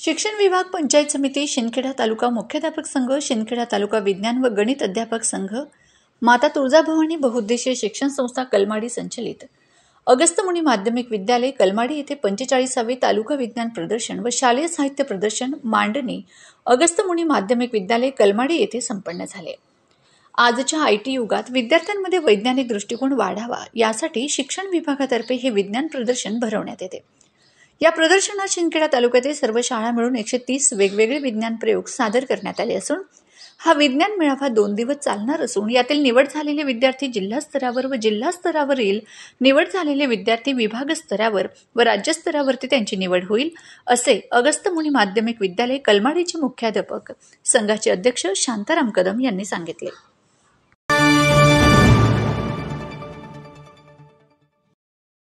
शिक्षण विभाग, पंचायत समिती, शिंदखेडा तालुका मुख्याध्यापक संघ, शिंदखेडा तालुका विज्ञान व गणित अध्यापक संघ, माता तुळजाभवानी बहुउद्देशीय शिक्षण संस्था कलमाडी संचलित अगस्त्यमुनी माध्यमिक विद्यालय कलमाडी येथे 45वे तालुका विज्ञान प्रदर्शन व शालेय साहित्य प्रदर्शन मांडणी अगस्त्यमुनी माध्यमिक विद्यालय कलमाडी येथे संपन्न झाले। आजच्या आयटी युगात विद्यार्थ्यांमध्ये वैज्ञानिक दृष्टिकोन वाढावा यासाठी शिक्षण विभागातर्फे हे विज्ञान प्रदर्शन भरवण्यात येते। या प्रदर्शनात शिंदखेडा तालुक्यातील सर्व शाळा मिळून 130 वेगवेगळे विज्ञान प्रयोग सादर करण्यात आले असून हा विज्ञान मेळावा 2 दिवस चालणार असून यातील निवड झालेले विद्यार्थी जिल्हा स्तरावर व जिल्हा स्तरावरील निवड झालेले विद्यार्थी विभाग स्तरावर व राज्य स्तरावरती त्यांची निवड होईल असे अगस्त्यमुनी माध्यमिक विद्यालय कलमाडीचे मुख्याध्यापक संघाचे अध्यक्ष शांताराम कदम यांनी सांगितले।